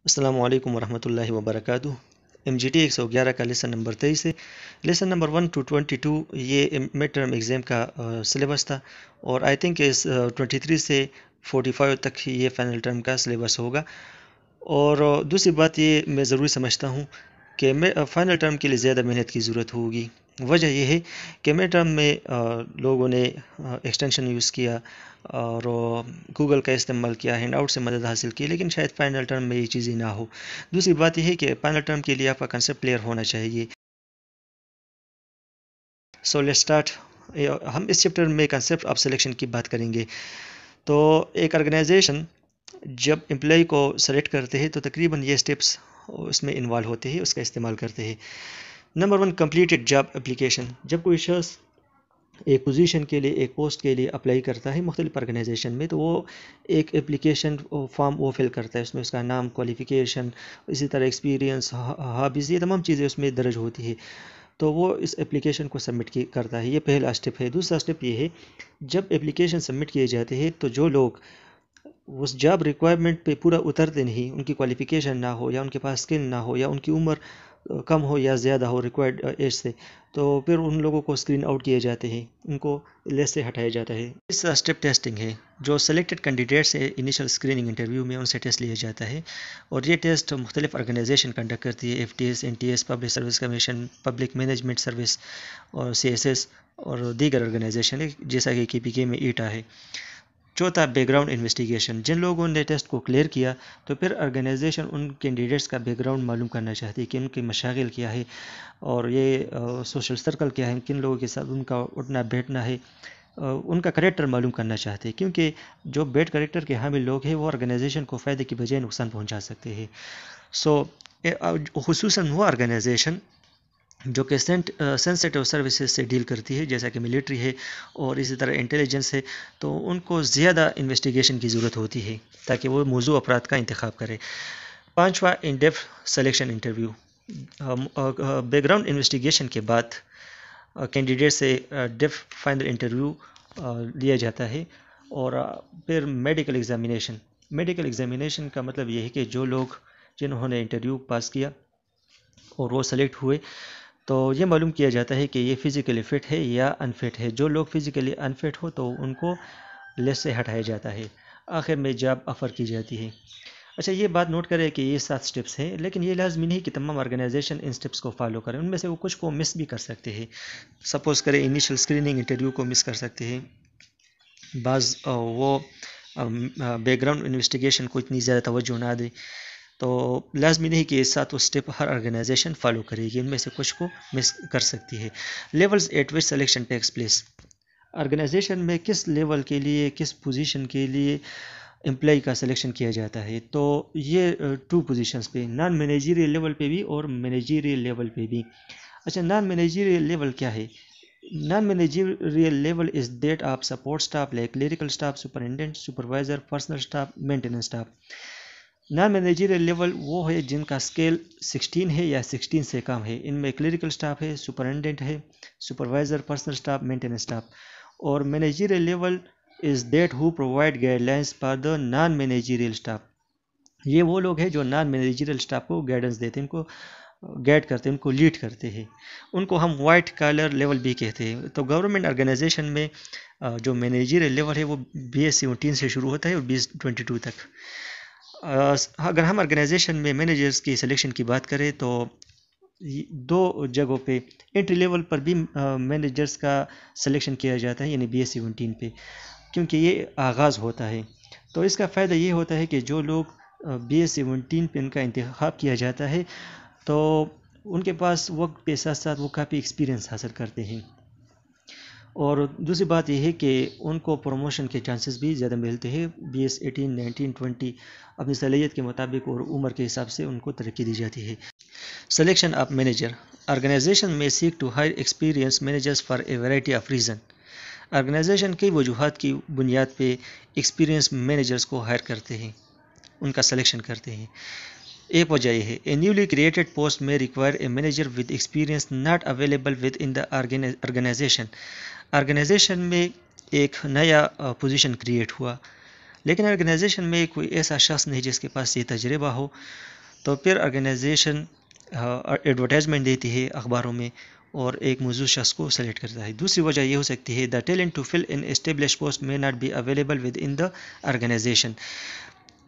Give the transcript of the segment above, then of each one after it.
السلام علیکم ورحمۃ اللہ وبرکاتہ۔ ایم جی ٹی 111 کا لیسن نمبر 23 ہے۔ لیسن نمبر 1 to 22 یہ مڈ ٹرم ایگزام کا سلیبس تھا، اور آئی تھنک اس 23 سے 45 تک یہ فائنل ٹرم کا سلیبس ہوگا۔ اور دوسری بات یہ میں ضروری سمجھتا ہوں کہ فائنل ٹرم کے لیے زیادہ محنت کی ضرورت ہوگی۔ وجہ یہ ہے کہ مڈ ٹرم میں لوگوں نے ایکسٹینشن یوز کیا اور گوگل کا استعمال کیا، ہینڈ آؤٹ سے مدد حاصل کی، لیکن شاید فائنل ٹرم میں یہ چیزیں نہ ہو۔ دوسری بات یہ ہے کہ فائنل ٹرم کے لیے آپ کا کنسیپٹ کلیئر ہونا چاہیے۔ So let start. ہم اس چیپٹر میں کنسیپٹ آف سلیکشن کی بات کریں گے۔ تو ایک آرگنائزیشن جب امپلائی کو سلیکٹ کرتے ہیں تو تقریباً یہ اسٹیپس اس میں انوالو ہوتے ہیں، اس کا استعمال کرتے ہیں۔ Number 1، completed job application. جب کوئی شخص ایک پوزیشن کے لیے، ایک پوسٹ کے لیے اپلائی کرتا ہے مختلف آرگنائزیشن میں، تو وہ ایک اپلیکیشن فارم وہ فل کرتا ہے۔ اس میں اس کا نام، کوالیفیکیشن، اسی طرح ایکسپیرینس، ہابیز، یہ تمام چیزیں اس میں درج ہوتی ہے۔ تو وہ اس اپلیکیشن کو سبمٹ کرتا ہے۔ یہ پہلا اسٹیپ ہے۔ دوسرا اسٹیپ یہ ہے، جب اپلیکیشن سبمٹ کیے جاتے ہیں تو جو لوگ اس جاب ریکوائرمنٹ پہ پورا اترتے نہیں، ان کی کوالیفیکیشن نہ ہو، یا ان کے پاس اسکل نہ ہو، یا ان کی عمر کم ہو یا زیادہ ہو ریکوائرڈ ایج سے، تو پھر ان لوگوں کو اسکرین آؤٹ کیے جاتے ہیں، ان کو لیسٹ سے ہٹایا جاتا ہے۔ تیسرا اسٹیپ ٹیسٹنگ ہے۔ جو سلیکٹڈ کینڈیڈیٹس ہے انیشل اسکریننگ انٹرویو میں ان سے ٹیسٹ لیا جاتا ہے، اور یہ ٹیسٹ مختلف آرگنائزیشن کنڈکٹ کرتی ہے: F T S, N T S, public service commission, public management service, اور سی ایس ایس، اور دیگر آرگنائزیشن ہے جیسا کہ کے پی کے میں ایٹا ہے۔ چوتھا، بیک گراؤنڈ انویسٹیگیشن۔ جن لوگوں نے ٹیسٹ کو کلیئر کیا تو پھر آرگنائزیشن ان کینڈیڈیٹس کا بیک گراؤنڈ معلوم کرنا چاہتی ہے کہ ان کے مشاغل کیا ہے، اور یہ سوشل سرکل کیا ہے، کن لوگوں کے ساتھ ان کا اٹھنا بیٹھنا ہے، ان کا کریکٹر معلوم کرنا چاہتے ہیں، کیونکہ جو بیڈ کریکٹر کے حامل لوگ ہیں وہ آرگنائزیشن کو فائدے کی بجائے نقصان پہنچا سکتے ہیں۔ خصوصاً وہ آرگنائزیشن جو کہ سینسٹیو سروسز سے ڈیل کرتی ہے، جیسا کہ ملٹری ہے اور اسی طرح انٹیلیجنس ہے، تو ان کو زیادہ انویسٹیگیشن کی ضرورت ہوتی ہے تاکہ وہ موضوع افراد کا انتخاب کرے۔ پانچواں، in depth selection interview. Back ground investigation کے بعد کینڈیڈیٹ سے ڈیپتھ فائنل انٹرویو لیا جاتا ہے، اور پھر میڈیکل ایگزامینیشن۔ میڈیکل ایگزامینیشن کا مطلب یہ ہے کہ جو لوگ جنہوں نے انٹرویو پاس کیا اور وہ سلیکٹ ہوئے، تو یہ معلوم کیا جاتا ہے کہ یہ فزیکلی فٹ ہے یا انفٹ ہے۔ جو لوگ فزیکلی انفٹ ہو تو ان کو لسٹ سے ہٹایا جاتا ہے۔ آخر میں جاب آفر کی جاتی ہے۔ اچھا، یہ بات نوٹ کریں کہ یہ 7 سٹیپس ہیں، لیکن یہ لازمی نہیں کہ تمام آرگنائزیشن ان سٹیپس کو فالو کریں۔ ان میں سے وہ کچھ کو مس بھی کر سکتے ہیں۔ سپوز کریں انیشل اسکریننگ انٹرویو کو مس کر سکتے ہیں، بعض وہ بیک گراؤنڈ انویسٹیگیشن کو اتنی زیادہ توجہ نہ دے، تو لازمی نہیں کہ یہ 7 سٹیپ ہر آرگنائزیشن فالو کرے گی، ان میں سے کچھ کو مس کر سکتی ہے۔ Levels at which selection takes place. Organisation میں کس لیول کے لیے، کس پوزیشن کے لیے امپلائی کا سلیکشن کیا جاتا ہے، تو یہ 2 پوزیشنز پہ، نان مینیجریل لیول پہ بھی اور مینیجریل لیول پہ بھی۔ اچھا، نان مینیجریل لیول کیا ہے؟ Naan managerial level is that of support staff like clerical staff, superintendent, supervisor, personnel staff, maintenance staff. Naan managerial level وہ ہے جن کا اسکیل 16 ہے یا 16 سے کم ہے۔ ان میں کلیریکل اسٹاف ہے، سپرنٹینڈنٹ ہے، supervisor, personnel staff, maintenance staff. اور managerial level is that who provide guidelines for the non managerial staff. یہ وہ لوگ ہیں جو نان مینیجریل اسٹاف کو گائیڈنس دیتے ہیں، ان کو گائیڈ کرتے ہیں، ان کو لیڈ کرتے ہیں۔ ان کو ہم وائٹ کالر لیول بھی کہتے ہیں۔ تو گورنمنٹ آرگنائزیشن میں جو مینیجریل لیول ہے وہ BS 17 سے شروع ہوتا ہے اور BS 22 تک۔ اگر ہم آرگنائزیشن میں مینیجرز کی سلیکشن کی بات کریں تو 2 جگہوں پہ انٹری لیول پر بھی مینیجرز کا سلیکشن کیا جاتا ہے، یعنی BS 17 پہ، کیونکہ یہ آغاز ہوتا ہے۔ تو اس کا فائدہ یہ ہوتا ہے کہ جو لوگ BS 17 پہ ان کا انتخاب کیا جاتا ہے تو ان کے پاس وقت کے ساتھ ساتھ وہ کافی ایکسپیرینس حاصل کرتے ہیں، اور دوسری بات یہ ہے کہ ان کو پروموشن کے چانسز بھی زیادہ ملتے ہیں۔ BS 18، 19، 20 اپنی صلاحیت کے مطابق اور عمر کے حساب سے ان کو ترقی دی جاتی ہے۔ Selection of manager. آرگنائزیشن میں seek to hire experience managers for a variety of reason. Organization کئی وجوہات کی بنیاد پہ ایکسپیرینس مینیجرز کو ہائر کرتے ہیں، ان کا سلیکشن کرتے ہیں۔ ایک وجہ یہ ہے، اے نیولی کریٹڈ پوسٹ میں require a manager with experience not available with in the organisation. Organisation میں ایک نیا پوزیشن کریٹ ہوا، لیکن آرگنائزیشن میں کوئی ایسا شخص نہیں جس کے پاس یہ تجربہ ہو، تو پھر آرگنائزیشن ایڈورٹائزمنٹ دیتی ہے اخباروں میں اور ایک موجود شخص کو سلیکٹ کرتا ہے۔ دوسری وجہ یہ ہو سکتی ہے the talent to fill in establish post may not be available within the organization۔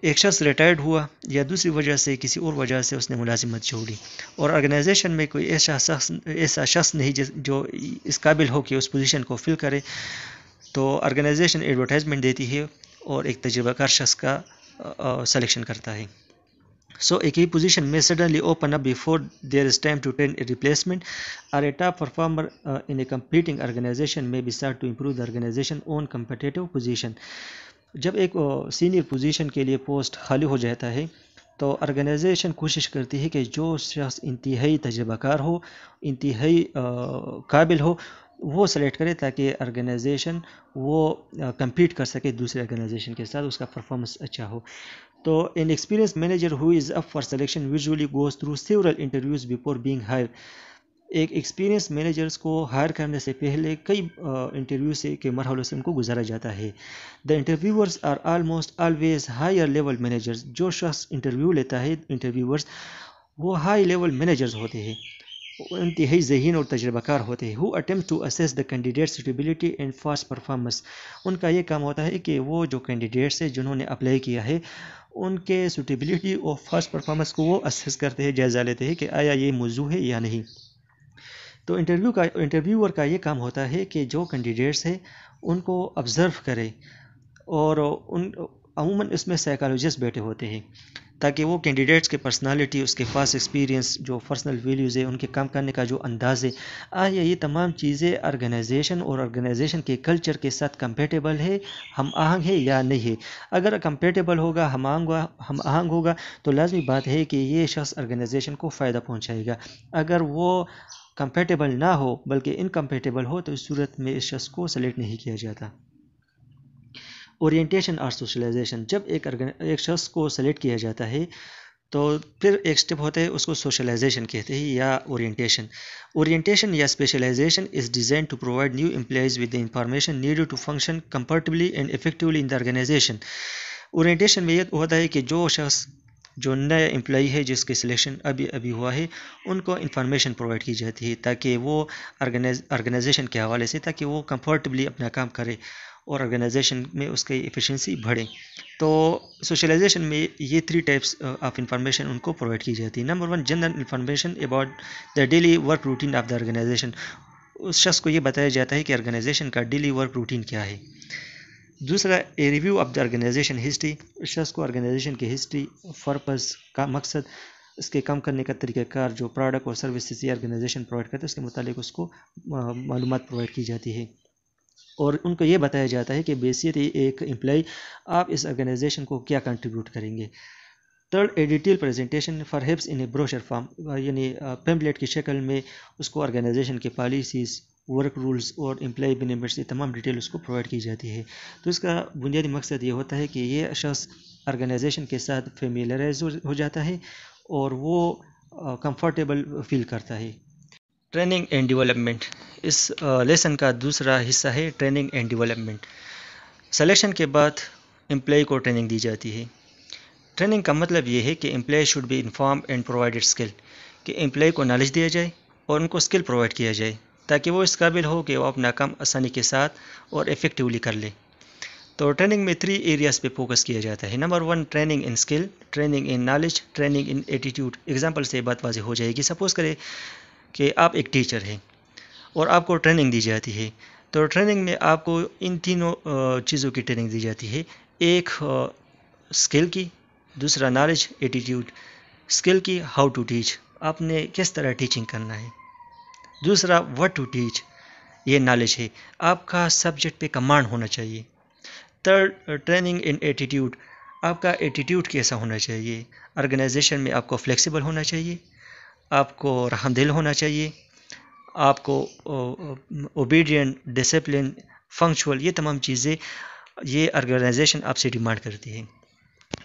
ایک شخص ریٹائرڈ ہوا یا دوسری وجہ سے کسی اور وجہ سے اس نے ملازمت چھوڑی اور آرگنائزیشن میں کوئی ایسا شخص نہیں جو اس قابل ہو کہ اس پوزیشن کو فل کرے، تو آرگنائزیشن ایڈورٹائزمنٹ دیتی ہے اور ایک تجربہ کار شخص کا سلیکشن کرتا ہے۔ So a key position may suddenly open up before there is time to train a replacement, or a top performer in a competing organization may be sought to improve the organization's own competitive position۔ جب ایک senior position کے لیے post خالی ہو جاتا ہے تو organization کوشش کرتی ہے کہ جو شخص انتہائی تجربہ کار ہو، انتہائی قابل ہو، وہ سلیکٹ کرے تاکہ آرگنائزیشن وہ کمپیٹ کر سکے دوسرے آرگنائزیشن کے ساتھ، اس کا پرفارمنس اچھا ہو۔ تو an experienced manager who is up for selection usually goes through several interviews before being hired۔ ایک ایکسپیرینس مینیجرز کو ہائر کرنے سے پہلے کئی انٹرویو کے مرحلوں سے ان کو گزارا جاتا ہے۔ The interviewers are almost always higher level managers۔ جو شخص انٹرویو لیتا ہے، انٹرویورز، وہ ہائی لیول مینیجرز ہوتے ہیں، انتہائی ذہین اور تجربہ کار ہوتے ہیں۔ who attempt to assess the candidate's suitability and past performance۔ ان کا یہ کام ہوتا ہے کہ وہ جو کینڈیڈیٹس ہیں جنہوں نے اپلائی کیا ہے، ان کے سوٹیبلٹی اور فاسٹ پرفارمنس کو وہ اسیس کرتے ہیں، جائزہ لیتے ہیں کہ آیا یہ موضوع ہے یا نہیں۔ تو انٹرویور کا یہ کام ہوتا ہے کہ جو کینڈیڈیٹس ہیں ان کو آبزرو کرے، اور عموماً اس میں سائیکالوجسٹ بیٹھے ہوتے ہیں تاکہ وہ کینڈیڈیٹس کے پرسنالٹی، اس کے پاس ایکسپیرینس، جو پرسنل ویلیوز ہے، ان کے کام کرنے کا جو انداز ہے، آیا یہ تمام چیزیں آرگنائزیشن اور آرگنائزیشن کے کلچر کے ساتھ کمپیٹیبل ہے، ہم آہنگ ہے یا نہیں ہے۔ اگر کمپیٹیبل ہوگا، ہم آہنگ ہوگا، تو لازمی بات ہے کہ یہ شخص آرگنائزیشن کو فائدہ پہنچائے گا۔ اگر وہ کمپیٹیبل نہ ہو بلکہ انکمپیٹیبل ہو تو اس صورت میں اس شخص کو سلیکٹ نہیں کیا جاتا۔ اورینٹیشن اور سوشلائزیشن۔ جب ایک شخص کو سلیکٹ کیا جاتا ہے تو پھر ایک سٹیپ ہوتا ہے، اس کو سوشلائزیشن کہتے ہیں یا اورینٹیشن۔ اورینٹیشن یا specialisation is designed to provide new employees with the information needed to function comfortably and effectively in the organisation. Orientation میں یہ ہوتا ہے کہ جو شخص، جو نیا امپلائی ہے جس کے سلیکشن ابھی ہوا ہے، ان کو انفارمیشن پرووائڈ کی جاتی ہے تاکہ وہ آرگنائزیشن کے حوالے سے تاکہ وہ کمفرٹیبلی اپنا کام کرے اور آرگنائزیشن میں اس کی ایفیشنسی بڑھے۔ تو سوشلائزیشن میں یہ 3 ٹائپس آف انفارمیشن ان کو پرووائڈ کی جاتی ہے۔ Number 1، general information about the daily work routine of the organization. اس شخص کو یہ بتایا جاتا ہے کہ آرگنائزیشن کا ڈیلی ورک روٹین کیا ہے۔ دوسرا، a review of the organization history. اس شخص کو آرگنائزیشن کی ہسٹری، پرپز کا مقصد، اس کے کام کرنے کا طریقہ کار، جو پروڈکٹ اور سروسز یہ آرگنائزیشن پرووائڈ کرتا ہے اس کے متعلق اس کو معلومات پرووائڈ کی جاتی ہے، اور ان کو یہ بتایا جاتا ہے کہ بحیثیت ایک امپلائی آپ اس آرگنائزیشن کو کیا کنٹریبیوٹ کریں گے۔ Third, a detail presentation perhaps in a brochure form, یعنی پیمپلیٹ کی شکل میں اس کو آرگنائزیشن کے پالیسیز، ورک رولز اور امپلائی بینیفٹس کی تمام ڈیٹیل اس کو پرووائڈ کی جاتی ہے۔ تو اس کا بنیادی مقصد یہ ہوتا ہے کہ یہ شخص آرگنائزیشن کے ساتھ فیملیئرائز ہو جاتا ہے اور وہ کمفرٹیبل فیل کرتا ہے۔ Training and development. اس لیسن کا دوسرا حصہ ہے ٹریننگ اینڈ ڈیولپمنٹ۔ سلیکشن کے بعد امپلائی کو ٹریننگ دی جاتی ہے۔ ٹریننگ کا مطلب یہ ہے کہ employee should be inform and provided skill, کہ امپلائی کو نالج دیا جائے اور ان کو اسکل پرووائڈ کیا جائے تاکہ وہ اس قابل ہو کہ وہ اپنا کام آسانی کے ساتھ اور افیکٹولی کر لے۔ تو ٹریننگ میں 3 ایریاز پہ فوکس کیا جاتا ہے۔ Number 1، training in skill, training in knowledge, training in attitude. Example سے بات واضح ہو جائے گی۔ سپوز کرے کہ آپ ایک ٹیچر ہیں اور آپ کو ٹریننگ دی جاتی ہے، تو ٹریننگ میں آپ کو ان تینوں چیزوں کی ٹریننگ دی جاتی ہے۔ ایک اسکل کی، دوسرا نالج، ایٹیٹیوڈ۔ اسکل کی، ہاؤ ٹو ٹیچ، آپ نے کس طرح ٹیچنگ کرنا ہے۔ دوسرا، وٹ ٹو ٹیچ، یہ نالج ہے، آپ کا سبجیکٹ پہ کمانڈ ہونا چاہیے۔ تھرڈ، ٹریننگ ان ایٹیٹیوڈ، آپ کا ایٹیٹیوڈ کیسا ہونا چاہیے۔ آرگنائزیشن میں آپ کو فلیکسیبل ہونا چاہیے، آپ کو رحم دل ہونا چاہیے، آپ کو اوبیڈینٹ، ڈسپلن، فنکچوئل، یہ تمام چیزیں یہ آرگنائزیشن آپ سے ڈیمانڈ کرتی ہے۔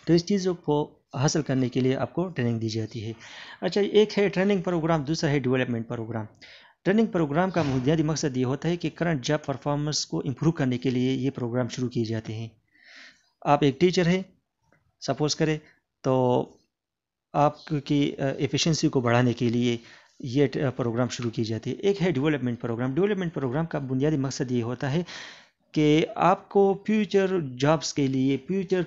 تو اس چیزوں کو حاصل کرنے کے لیے آپ کو ٹریننگ دی جاتی ہے۔ اچھا، ایک ہے ٹریننگ پروگرام، دوسرا ہے ڈیولپمنٹ پروگرام۔ ٹریننگ پروگرام کا بنیادی مقصد یہ ہوتا ہے کہ کرنٹ جاب پرفارمنس کو امپروو کرنے کے لیے یہ پروگرام شروع کیے جاتے ہیں۔ آپ ایک ٹیچر ہیں سپوز کریں، تو آپ کی ایفیشنسی کو بڑھانے کے لیے یہ پروگرام شروع کی جاتی ہے۔ ایک ہے ڈیولپمنٹ پروگرام۔ ڈیولپمنٹ پروگرام کا بنیادی مقصد یہ ہوتا ہے کہ آپ کو فیوچر جابس کے لیے، فیوچر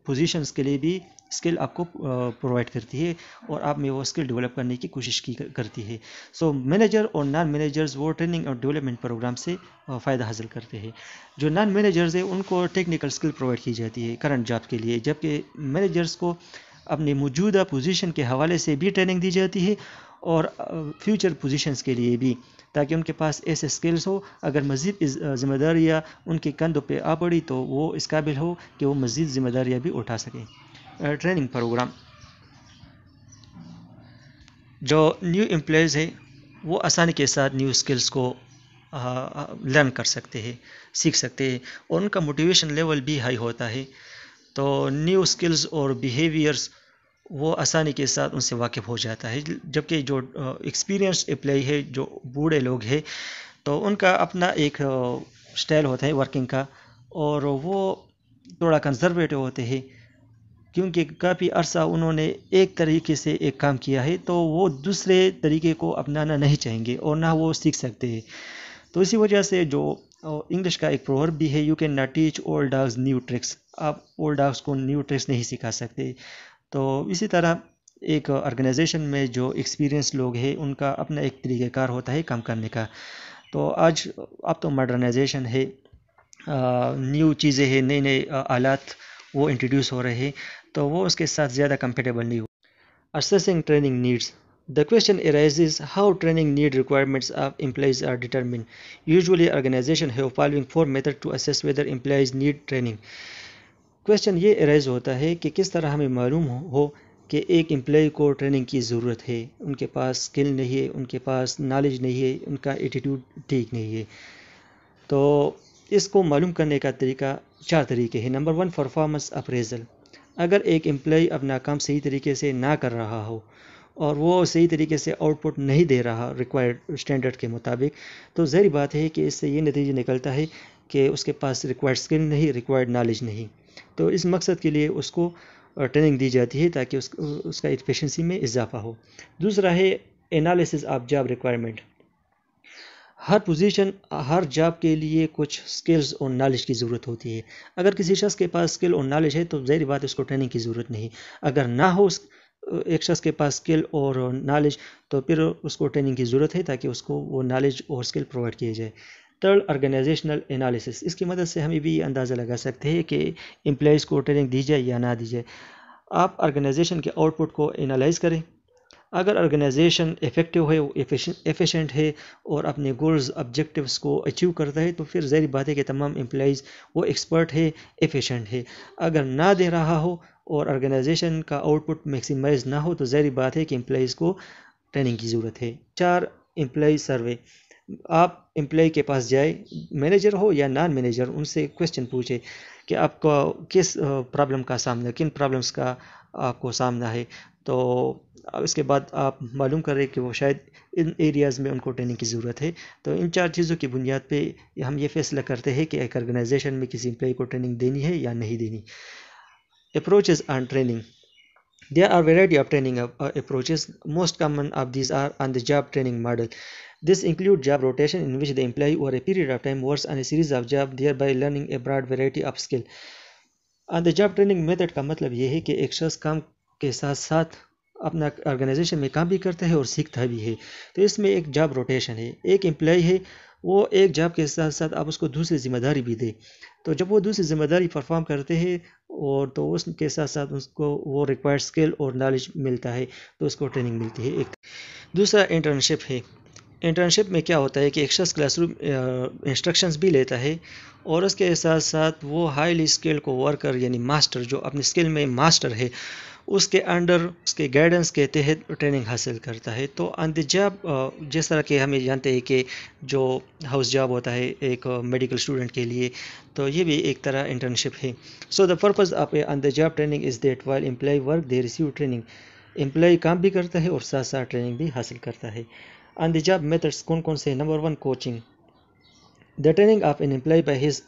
پوزیشنز کے لیے بھی اسکل آپ کو پرووائڈ کرتی ہے اور آپ میں وہ اسکل ڈیولپ کرنے کی کوشش کرتی ہے۔ سو مینیجر اور نان مینیجرز وہ ٹریننگ اور ڈیولپمنٹ پروگرام سے فائدہ حاصل کرتے ہیں۔ جو نان مینیجرز ہیں ان کو ٹیکنیکل اسکل پرووائڈ کی جاتی ہے کرنٹ جاب کے لیے، جبکہ مینیجرز کو اپنے موجودہ پوزیشن کے حوالے سے بھی ٹریننگ دی جاتی ہے اور فیوچر پوزیشنز کے لیے بھی، تاکہ ان کے پاس ایسے اسکلز ہو اگر مزید ذمہ داریاں ان کے کندھوں پہ آ پڑی تو وہ اس قابل ہو کہ وہ مزید ذمہ داریاں بھی اٹھا سکیں۔ ٹریننگ پروگرام، جو نیو امپلائیز ہیں وہ آسانی کے ساتھ نیو اسکلز کو لرن کر سکتے ہیں، سیکھ سکتے ہیں، اور ان کا موٹیویشن لیول بھی ہائی ہوتا ہے۔ تو نیو اسکلز اور بیہیویئرز وہ آسانی کے ساتھ ان سے واقف ہو جاتا ہے، جبکہ جو ایکسپیرینس امپلائی ہے، جو بوڑھے لوگ ہیں، تو ان کا اپنا ایک سٹائل ہوتا ہے ورکنگ کا، اور وہ تھوڑا کنزرویٹو ہوتے ہیں، کیونکہ کافی عرصہ انہوں نے ایک طریقے سے ایک کام کیا ہے تو وہ دوسرے طریقے کو اپنانا نہیں چاہیں گے اور نہ وہ سیکھ سکتے ہیں۔ تو اسی وجہ سے جو انگلش کا ایک پروورب بھی ہے، you can not teach old dogs new tricks, آپ اولڈ ڈاگز کو نیو ٹرکس نہیں سکھا سکتے۔ تو اسی طرح ایک آرگنائزیشن میں جو ایکسپیرینس لوگ ہیں ان کا اپنا ایک طریقہ کار ہوتا ہے کام کرنے کا۔ تو اب تو ماڈرنائزیشن ہے، نیو چیزیں ہیں، نئے نئے آلات وہ انٹروڈیوس ہو رہے ہیں، تو وہ اس کے ساتھ زیادہ کمفرٹیبل نہیں ہو۔ Assessing training needs. The question arises how training need requirements of employees are determined. Usually organizations have following 4 methods to assess whether employees need training. Question یہ ارائز ہوتا ہے کہ کس طرح ہمیں معلوم ہو کہ ایک امپلائی کو ٹریننگ کی ضرورت ہے، ان کے پاس اسکل نہیں ہے، ان کے پاس نالج نہیں ہے، ان کا ایٹیٹیوڈ ٹھیک نہیں ہے۔ تو اس کو معلوم کرنے کا طریقہ 4 طریقے ہیں۔ Number 1، performance appraisal. اگر ایک امپلائی اپنا کام صحیح طریقے سے نہ کر رہا ہو اور وہ صحیح طریقے سے آؤٹ پٹ نہیں دے رہا ریکوائرڈ اسٹینڈرڈ کے مطابق، تو ظاہری بات ہے کہ اس سے یہ نتیجہ نکلتا ہے کہ اس کے پاس ریکوائرڈ اسکل نہیں، ریکوائرڈ نالج نہیں۔ تو اس مقصد کے لیے اس کو ٹریننگ دی جاتی ہے تاکہ اس کا ایفیشنسی میں اضافہ ہو۔ دوسرا ہے analysis of job requirement. Hare position, Hare job کے لیے کچھ سکلز اور نالج کی ضرورت ہوتی ہے۔ اگر کسی شخص کے پاس سکل اور نالج ہے تو ظاہری بات ہے اس کو ٹریننگ کی ضرورت نہیں۔ اگر نہ ہو ایک شخص کے پاس سکل اور نالج تو پھر اس کو ٹریننگ کی ضرورت ہے تاکہ اس کو وہ نالج اور سکل پرووائڈ کیے جائے۔ Third, organisational analysis. اس کی مدد سے ہمیں بھی اندازہ لگا سکتے ہیں کہ امپلائیز کو ٹریننگ دی جائے یا نہ دی جائے۔ آپ آرگنائزیشن کے آؤٹ پٹ کو انالائز کریں۔ اگر آرگنائزیشن افیکٹو ہے، ایفیشینٹ ہے اور اپنے گولز آبجیکٹیوز کو اچیو کرتا ہے تو پھر ظاہری بات ہے کہ تمام امپلائیز وہ ایکسپرٹ ہے، ایفیشینٹ ہے۔ اگر نہ دے رہا ہو اور آرگنائزیشن کا آؤٹ پٹ میکسیمائز نہ ہو تو ظاہری بات ہے کہ امپلائیز کو ٹریننگ کی ضرورت ہے۔ 4، امپلائی سروے۔ آپ امپلائی کے پاس جائے، مینیجر ہو یا نان مینیجر، ان سے کویشچن پوچھے کہ آپ کو کس پرابلم کا سامنا، کن پرابلمس کا آپ کو سامنا ہے، تو اس کے بعد آپ معلوم کریں کہ وہ شاید ان ایریاز میں ان کو ٹریننگ کی ضرورت ہے۔ تو ان 4 چیزوں کی بنیاد پہ ہم یہ فیصلہ کرتے ہیں کہ ایک آرگنائزیشن میں کسی امپلائی کو ٹریننگ دینی ہے یا نہیں دینی۔ Approaches on training. There are variety of training approaches. Most common of these are on-the-job training model. This includes job rotation, in which the employee over a period of time works on a series of jobs, thereby learning a broad variety of skill. On-the-job training method کا مطلب یہ ہے کہ ایک شخص کام کے ساتھ ساتھ اپنا آرگنائزیشن میں کام بھی کرتا ہے اور سیکھتا بھی ہے۔ تو اس میں ایک جاب روٹیشن ہے، ایک امپلائی ہے وہ ایک جاب کے ساتھ ساتھ آپ اس کو دوسری ذمہ داری بھی دے، تو جب وہ دوسری ذمہ داری پرفارم کرتے ہیں اور تو اس کے ساتھ ساتھ اس کو وہ ریکوائرڈ اسکل اور نالج ملتا ہے تو اس کو ٹریننگ ملتی ہے۔ ایک دوسرا انٹرنشپ ہے۔ انٹرنشپ میں کیا ہوتا ہے کہ ایک شخص کلاس روم انسٹرکشنز بھی لیتا ہے اور اس کے ساتھ ساتھ وہ ہائیلی اسکل کو ورکر یعنی ماسٹر جو اپنی اسکل میں ماسٹر ہے اس کے انڈر اس کے گائیڈنس کے تحت ٹریننگ حاصل کرتا ہے۔ تو آن دی جاب جس طرح کہ ہمیں جانتے ہیں کہ جو ہاؤس جاب ہوتا ہے ایک میڈیکل اسٹوڈنٹ کے لیے، تو یہ بھی ایک طرح انٹرنشپ ہے۔ So the purpose of a on the job training is that while employee work they receive training, employee کام بھی کرتا ہے اور ساتھ ساتھ ٹریننگ بھی حاصل کرتا ہے۔ آن دی جاب میتھڈس کون کون سے؟ Number 1، coaching. The training of an employee by his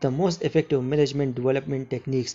the most effective management development techniques.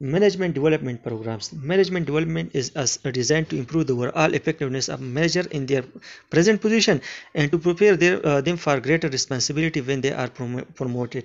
Management development programs. Management development is designed to improve the overall effectiveness of manager in their present position and to prepare them for greater responsibility when they are promoted.